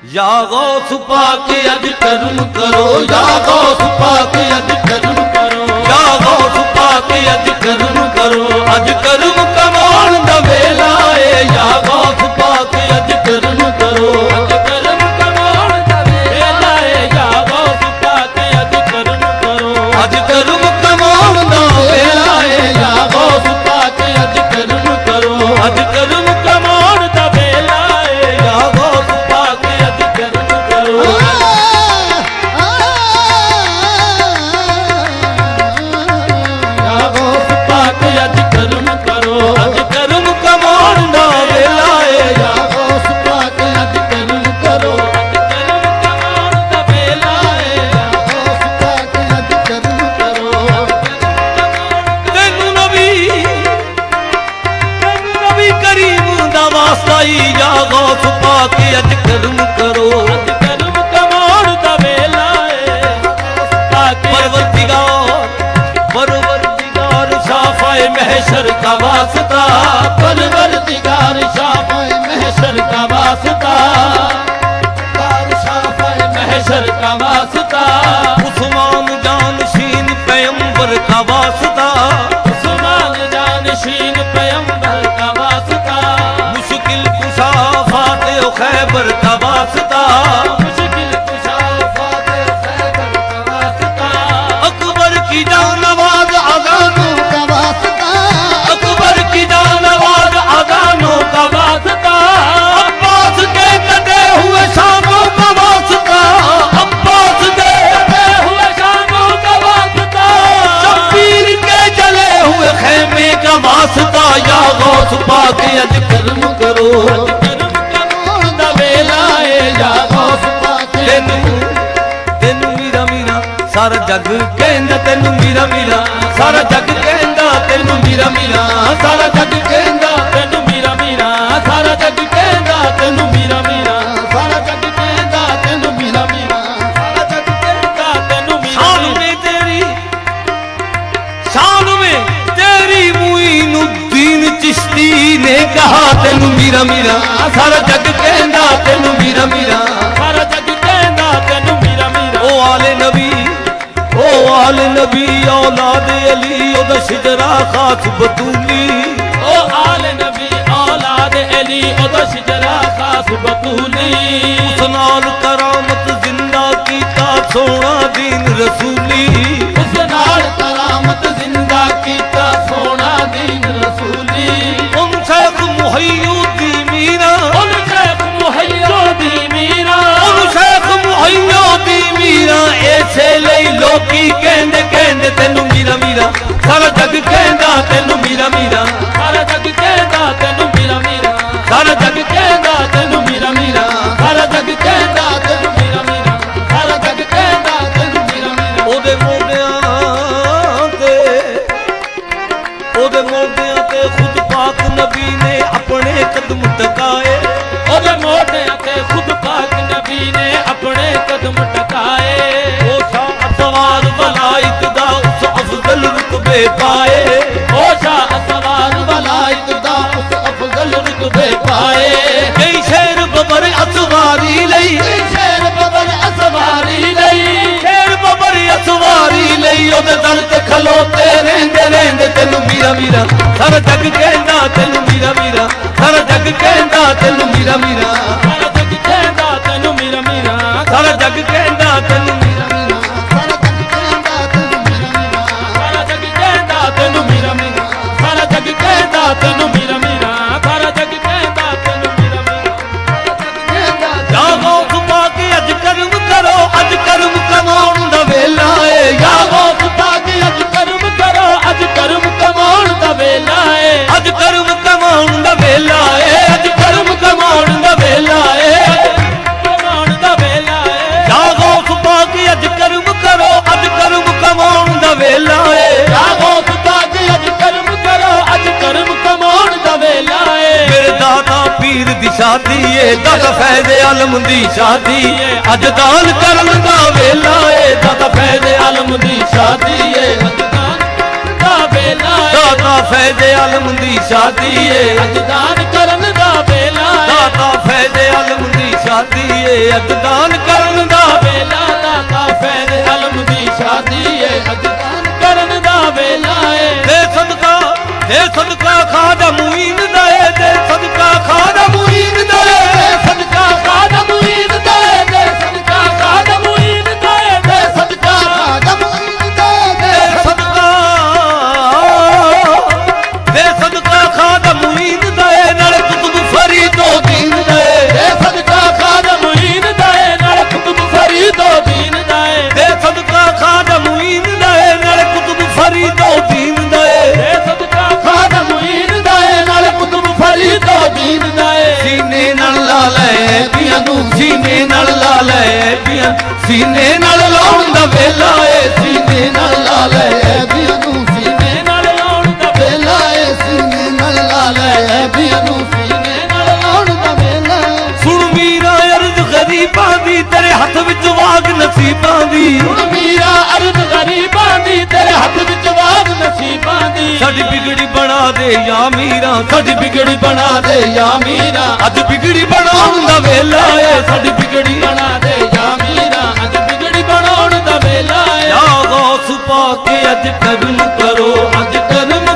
या गौस पाक अज कर्म करो, या गौस पाक अज कर्म करो, या गौस पाक अज कर्म करो, अज कर्म कमाण दा वेला है। या गौस पाक अज कर्म करो, अज कर्म कमाण दा वेला है। या गौस पाक अज कर्म करो, अज कर्म कमाण दा वेला है। या गौस पाक अज कर्म करो, अज कर्म कमाण दा वेला है। या गौस पाक अज कर्म करो। या गौस पाक अज कर्म करो, अज कर्म कमाण दा वेला है। या गौस पाक अज कर्म करो, अज कर्म कमाण दा वेला है। या गौस पाक अज कर्म करो। तेनू नबी करीम दा वास्ता ही। या गौस पाक अज कर्म करो, अज कर्म कमाण दा वेला है। परवरदिगार शाफ़ाए महशर का वास्ता, परवरदिगार शाफ़ाए महशर का वास्ता, शाफ़ाए महशर का वास्ता। उस्मान जानशीन पैगंबर का वास्ता, उस्मान जानशीन पैगंबर का वास्ता। मुश्किल कुशा फातेह खैबर का वास्ता, मुश्किल कुशा फातेह खैबर का वास्ता। अकबर की जानवाज अजानों का वास्ता, अकबर की जानवाज अजानों का वास्ता। अब्बास के कटे हुए शामों का वास्ता, अब्बास के कटे हुए शामों का वास्ता। शब्बीर के जले हुए खेमे का वास्ता। या गौस पाक अज कर्म करो, अज कर्म कमाण दा वेला है। या गौस पाक तेनू मीरा मीरा सारा जग कहंदा, तेनू मीरा मीरा सारा जग कहंदा, तेनू मीरा मीरा सारा जग कहंदा, तेनू मीरा मीरा सारा जग कहंदा, तेनू मीरा मीरा सारा जग कहंदा, तेनू मीरा मीरा सारा जग कहंदा, तेनू मीरा। शान में तेरी, शान में तेरी मुईनुद्दीन चिश्ती ने कहा, तेनू मीरा मीरा सारा जग कहंदा, तेनू मीरा मीरा सारा जग कहंदा, तेनू मीरा मीरा। ओ आले नबी, ओ आले नबी औलाद अली ओदा शिजरा खास बतूली। ओ आले नबी औलाद अली ओदा शिजरा खास बतूली। उस नाल करामत जिंदा कीता सोना दीन रसूली, उस नाल करामत जिंदा कीता सोना दीन रसूली। उन शेख मुहय्युद्दीन मीरा, उन शेख मुहय्युद्दीन मीरा, उन शेख मुहय्युद्दीन मीरा। ऐसे लई लोकी कहंदे कहंदे तेनू मीरा मीरा सारा जग कहंदा, तेनू मीरा मीरा सारा जग कहंदा, तेनू मीरा मीरा सारा जग कहंदा, तेनू मीरा मीरा सारा जग कहंदा, तेनू मीरा मीरा सारा जग कहंदा, तेनू मीरा मीरा। ओदे मोढियां ते खुद पाक नबी ने अपने कदम टकाए, ओदे मोढियां ते खुद पाक नबी ने अपने कदम टकाए। ओ शाह सवार वलायत दा उस अफजल रुतबे पाए, ओ शाह सवार वलायत दा उस अफजल रुतबे पाए। कई शेर बबर असवारी लई, कई शेर बबर असवारी लई, शेर बबर असवारी लई। ओदे दर ते खलोते रहंदे रहंदे तेनू मीरा मीरा सारा जग कहंदा, तेनू मीरा मीरा सारा जग कहंदा, तेनू मीरा मीरा सारा जग कहंदा, तेनू मीरा मीरा सारा जग कहंदा, तेनू मीरा मीरा सारा जग कहंदा, तेनू मीरा मीरा सारा जग कहंदा, तेनू मीरा मीरा सारा जग कहंदा, तेनू मीरा मीरा सारा जग कहंदा, तेनू मीरा मीरा। या गौस पाक अज कर्म करो, अज कर्म कमाण दा वेला है। या गौस पाक अज कर्म करो, अज कर्म कमाण दा वेला है। अज कर्म कमाण दा वेला है, अज कर्म कमाण दा वेला है, कमाण दा वेला है। या गौस पाक अज कर्म करो, अज कर्म कमाण दा वेला है। या गौस पाक अज कर्म करो, अज कर्म कमाण दा वेला है। मेरे दादा पीर दी शादी है, दादा फैज़े आलम दी शादी है, अज दान करन दा वेला है। दादा फैज़े आलम दी शादी है, अज दान दा वेला है। दादा फैज़े आलम दी शादी है, अज दान करन दा वेला है। दादा फैज़े आलम दी शादी है अजदान करन दा वेला दाता फैज़ अलम दी शादी है अजदान करन दा वेला है दे सदका खादा मुईन दा दे सदका खादा मुईन दा दे सदका खादा मुईन दा दे सदका खादा मुईन दा दे सदका खादा मुईन दा दे सदका खादा मुईन दा नाल कुतुब फरीदो दीन दा दे सदका खादा मुईन दा नाल कुतुब फरीदो दीन दा दे सदका खादा मुईन दा नाल कुतुब फरीदो दीन दा दे सदका खादा मुईन दा नाल कुतुब फरीदो दीन दा सीने नाल ला ले पिया नू सीने नाल ला ले पिया सीने नाल लाउण दा वेला ए सीने नाल ला ले पिया नू सीने नाल लाउण दा वेला ए सीने नाल ला ले पिया नू सीने नाल लाउण दा वेला सुन मीरा अर्ज गरीबां दी तेरे हथ विच वाग नसीबां दी सुन मीरा अर्ज गरीबां दी तेरे हथ विच वाग नसीबां दी साडी बिगड़ी बना दे या मीरा साडी बिगड़ी बना दे या मीरा अज बिगड़ी बनाउण दा वेला ए साडी बिगड़ी बना दे या मीरा अज बिगड़ी बनाउण दा वेला ए या गौस पाके अज करम करो अज करम